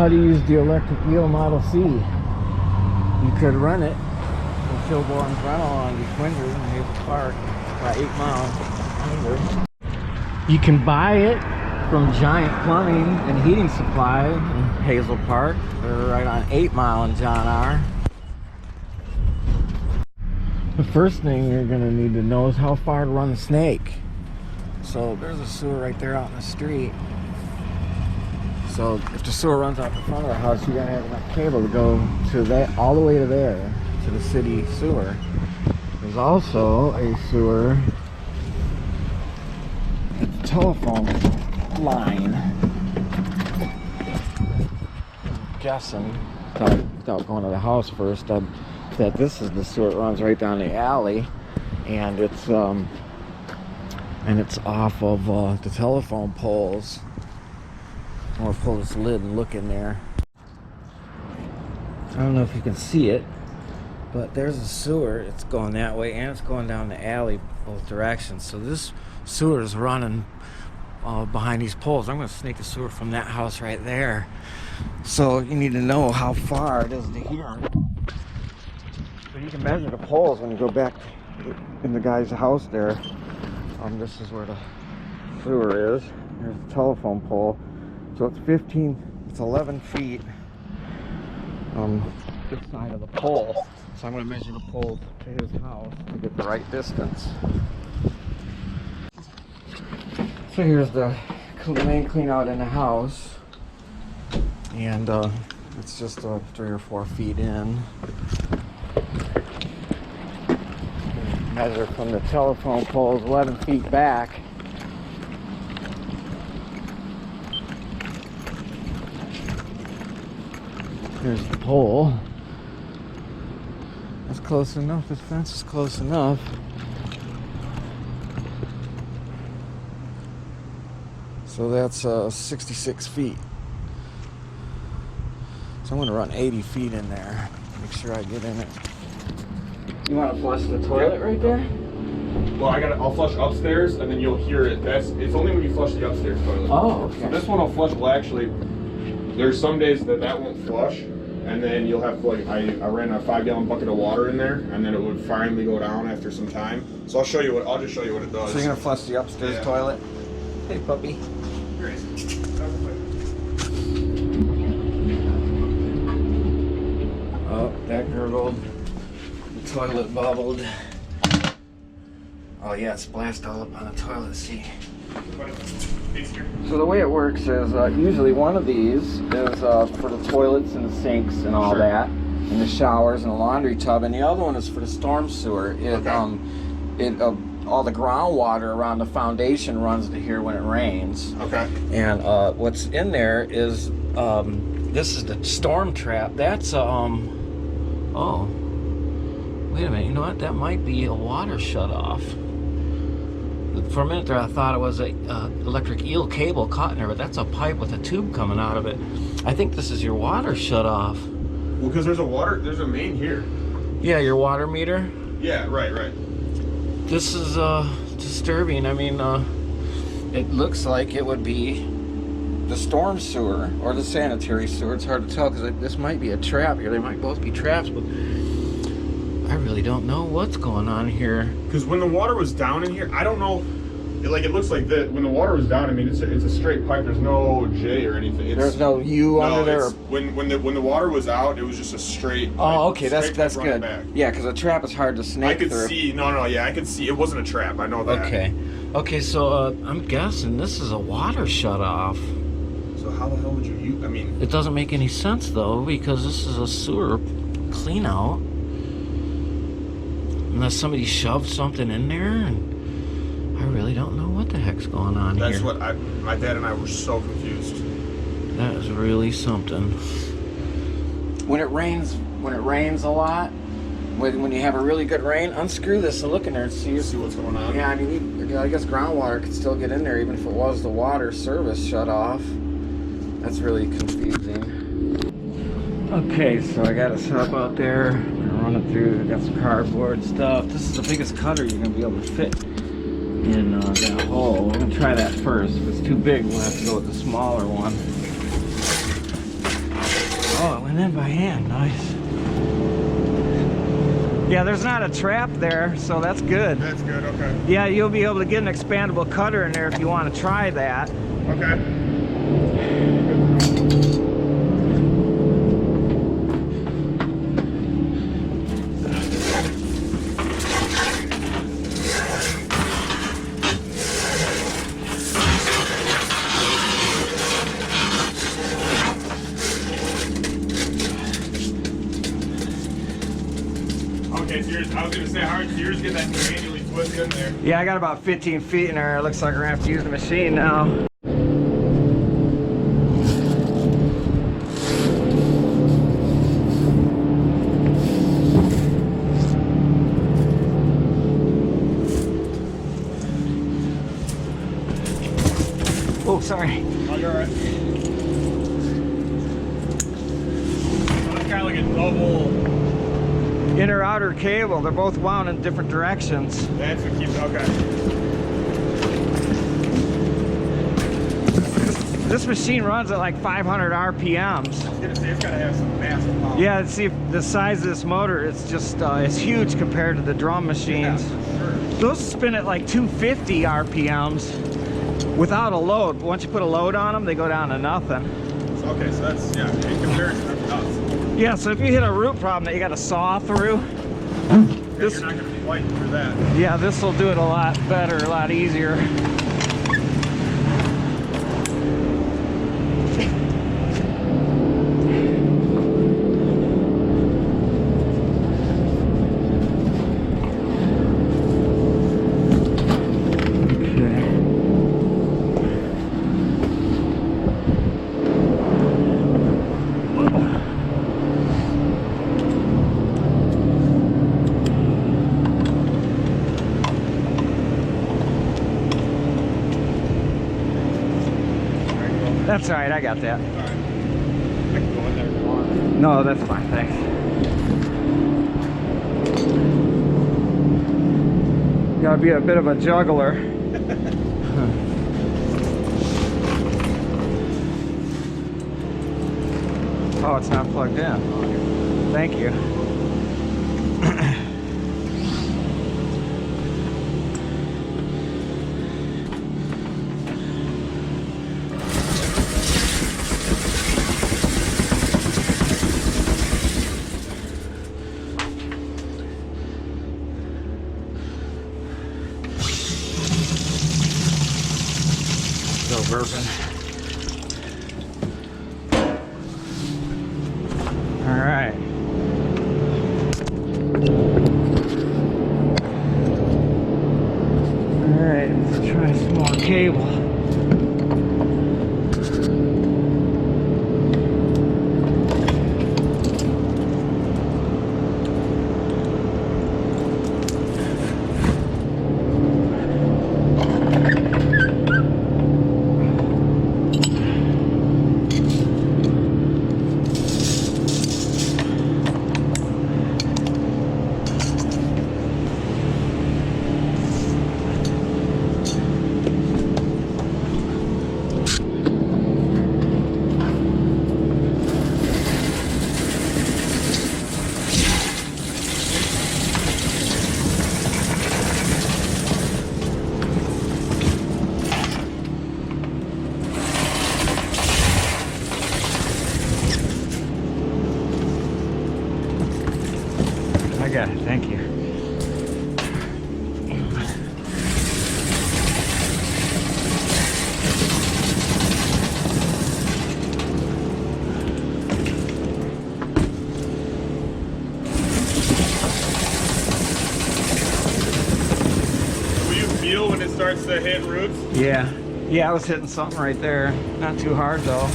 how to use the electric eel Model C. You could run it from Philborn's rental on DeQuinder in Hazel Park, about 8 miles. You can buy it from Giant Plumbing and Heating Supply in Hazel Park. They're right on 8 Mile and John R. The first thing you're going to need to know is how far to run the snake. So there's a sewer right there out in the street. So if the sewer runs out the front of the house, you gotta have enough cable to go to that, all the way to there, to the city sewer. There's also a sewer at the telephone line. I'm guessing, without going to the house first, that this is the sewer that runs right down the alley, and it's off of the telephone poles. I'm gonna pull this lid and look in there. I don't know if you can see it, but there's a sewer. It's going that way and it's going down the alley both directions. So this sewer is running behind these poles. I'm gonna snake the sewer from that house right there. So you need to know how far it is to here. So you can measure the poles when you go back in the guy's house there. This is where the sewer is. There's the telephone pole. So it's 11 feet on this side of the pole. So I'm going to measure the pole to his house to get the right distance. So here's the main clean out in the house. And it's just 3 or 4 feet in. Measure from the telephone poles 11 feet back. There's the pole. That's close enough. This fence is close enough. So that's 66 feet. So I'm going to run 80 feet in there. Make sure I get in it. You want to flush the toilet right there? Well, I'll flush upstairs, and then you'll hear it. It's only when you flush the upstairs toilet. Oh, okay. So this one will flush. Well, actually, there's some days that won't flush, and then you'll have to, like, I ran a 5-gallon bucket of water in there, and then it would finally go down after some time. So I'll just show you what it does. So you're gonna flush the upstairs toilet? Hey, puppy. Great. Oh, that gurgled. The toilet bubbled. Oh yeah, it splashed all up on the toilet seat. So the way it works is usually one of these is for the toilets and the sinks and all that, and the showers and the laundry tub, and the other one is for the storm sewer. All the groundwater around the foundation runs to here when it rains. Okay. And what's in there is this is the storm trap. That's oh, wait a minute. You know what? That might be a water shut off. For a minute there, I thought it was a electric eel cable caught in there, but that's a pipe with a tube coming out of it. I think this is your water shut off. Well, because there's a main here. Yeah, your water meter. Yeah, right. This is disturbing. I mean, it looks like it would be the storm sewer or the sanitary sewer. It's hard to tell because this might be a trap here. They might both be traps, but I really don't know what's going on here. Because when the water was down in here, I don't know. It looks like that. When the water was down, I mean, it's a straight pipe. There's no J or anything. There's no U under there. When the water was out, it was just a straight. Oh, okay, that's good. Back. Yeah, because a trap is hard to snake through. I could see. No, yeah, I could see. It wasn't a trap. I know that. Okay. So I'm guessing this is a water shut off. So how the hell would you use? I mean, it doesn't make any sense though, because this is a sewer clean out. Unless somebody shoved something in there, and I really don't know what the heck's going on here. That's what my dad and I were so confused. That is really something. When it rains a lot, when you have a really good rain, unscrew this and look in there and see what's going on. Yeah, I mean, I guess groundwater could still get in there even if it was the water service shut off. That's really confusing. Okay, so I got it set up out there. Run it through. I got some cardboard stuff. This is the biggest cutter you're gonna be able to fit in that hole. We're gonna try that first. If it's too big, we'll have to go with the smaller one. and then by hand. Nice. Yeah, there's not a trap there, so that's good. That's good, okay. Yeah, you'll be able to get an expandable cutter in there if you want to try that. Okay. Okay, so yours, I was going to say, how hard does yours get that manually twist in there? Yeah, I got about 15 feet in there. It looks like we're going to have to use the machine now. Oh, sorry. Oh, you're alright. So it's kind of like a double... Inner outer cable. They're both wound in different directions. That's what keeps... Okay. This machine runs at like 500 RPMs. I was going to say, it's got to have some massive power. Yeah, see the size of this motor. It's just it's huge compared to the drum machines. Yeah, sure. Those spin at like 250 RPMs without a load. But once you put a load on them, they go down to nothing. Okay, so that's, yeah, in comparison, that's nuts. Yeah, so if you hit a root problem that you got to saw through, You're not going to be fighting through that. yeah, this will do it a lot better, a lot easier. That's all right, I got that. All right. I can go in there if you want. No, that's fine, thanks. Gotta be a bit of a juggler. Oh, it's not plugged in. Thank you. Still burping. All right. All right, let's try some more cable. I got it, thank you. Will you feel when it starts to hit roots? Yeah. Yeah, I was hitting something right there. Not too hard though.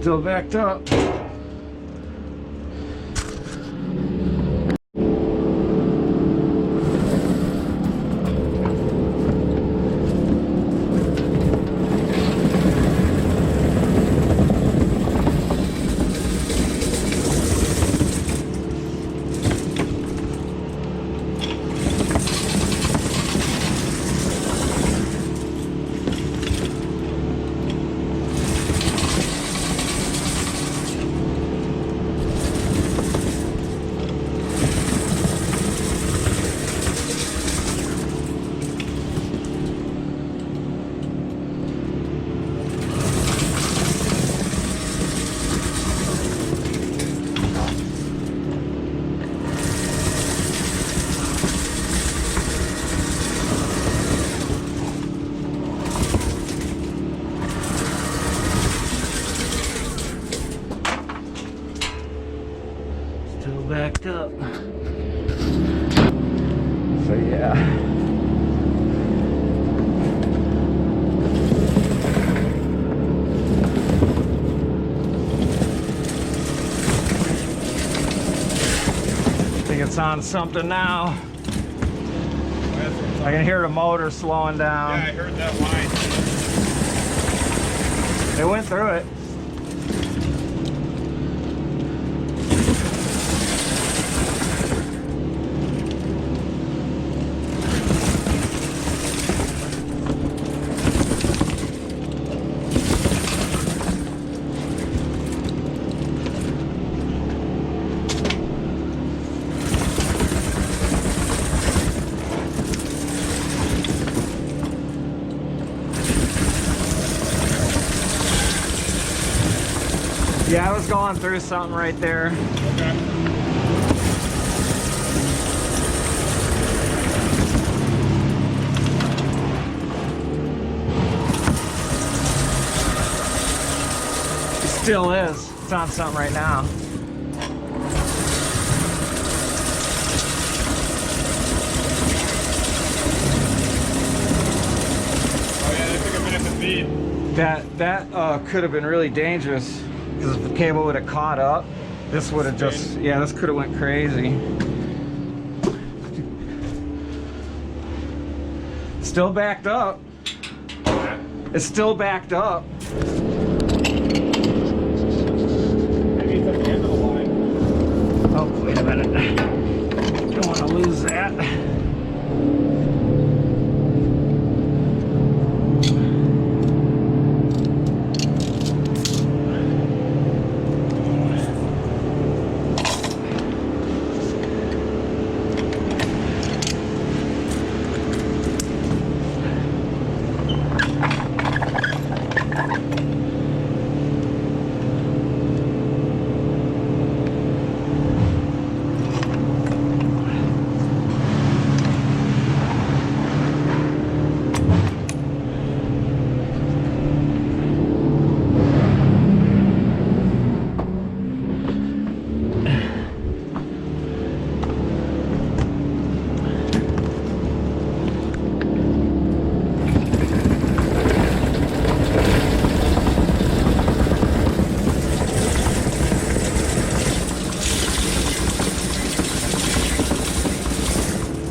Still backed up. backed up. So yeah. I think it's on something now. I can hear the motor slowing down. Yeah, I heard that line. It went through it. Yeah, I was going through something right there. Okay. It still is. It's on something right now. Oh yeah, that took a minute to feed. That could have been really dangerous because if the cable would have caught up, this would have just, yeah, this could have went crazy. Still backed up. It's still backed up. Maybe it's at the end of the line. Oh, wait a minute. Don't want to lose that.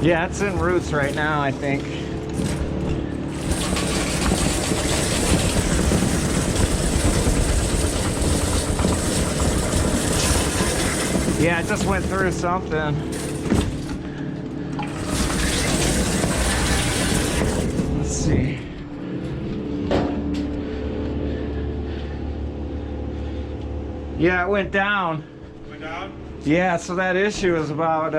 Yeah, it's in roots right now, I think. Yeah, it just went through something. Let's see. Yeah, it went down. Went down? Yeah, so that issue is about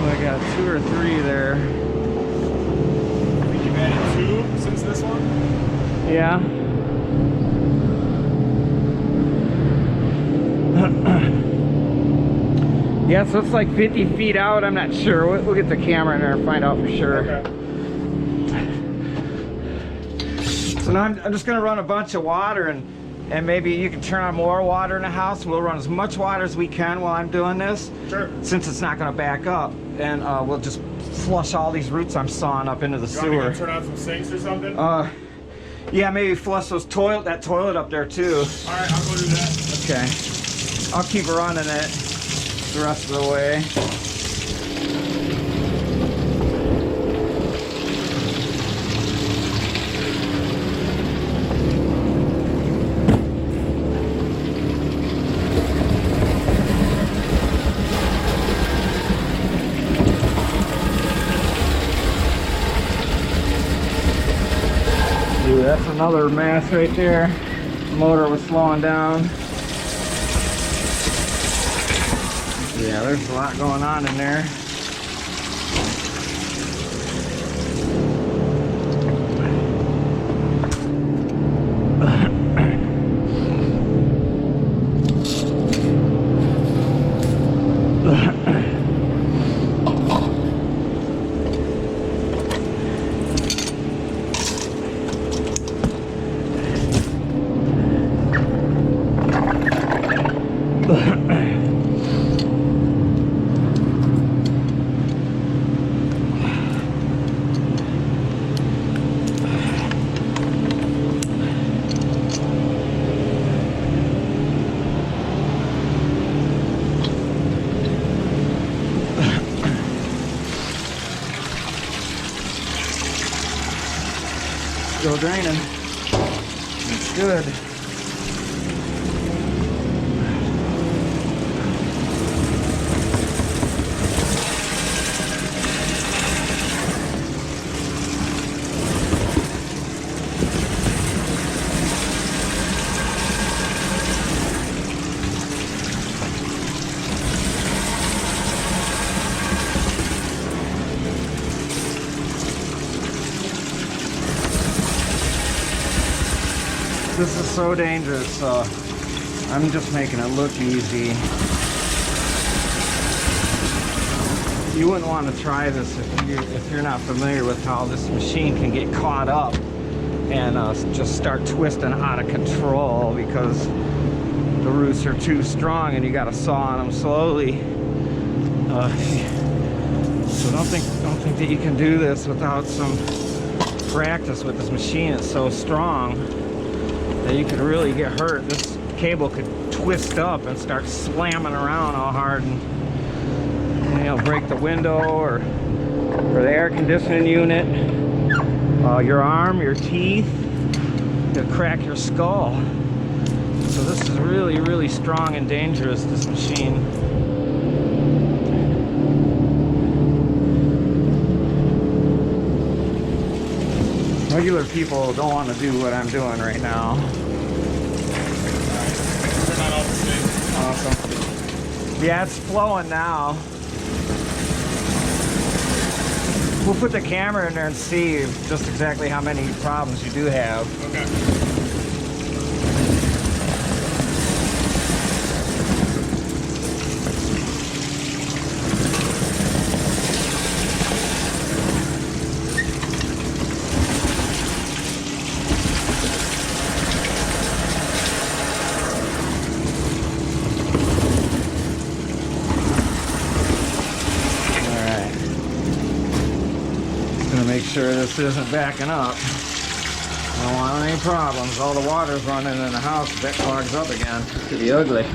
I got 2 or 3 there. I think you've added 2 since this one? Yeah. Yeah, so it's like 50 feet out. I'm not sure. We'll get the camera in there and find out for sure. Okay. So now I'm just going to run a bunch of water and maybe you can turn on more water in the house. We'll run as much water as we can while I'm doing this. Sure. Since it's not going to back up. And we'll just flush all these roots I'm sawing up into the sewer. You want me to turn on some sinks or something? Yeah, maybe flush that toilet up there too. Alright, I'll go do that. Okay. I'll keep running it the rest of the way. Dude, that's another mess right there. The motor was slowing down. Yeah, there's a lot going on in there. still draining. That's good. This is so dangerous, I'm just making it look easy. You wouldn't want to try this if you're not familiar with how this machine can get caught up and just start twisting out of control because the roots are too strong and you got to saw on them slowly. So don't think that you can do this without some practice with this machine. It's so strong that you could really get hurt. This cable could twist up and start slamming around all hard, and you'll break the window or the air conditioning unit, your arm, your teeth. It'll crack your skull. So this is really, really strong and dangerous, this machine. Regular people don't want to do what I'm doing right now. We're not all the same. Awesome. Yeah, it's flowing now. We'll put the camera in there and see just exactly how many problems you do have. Okay. Make sure this isn't backing up. I don't want any problems. All the water's running in the house. If that clogs up again, it could be ugly.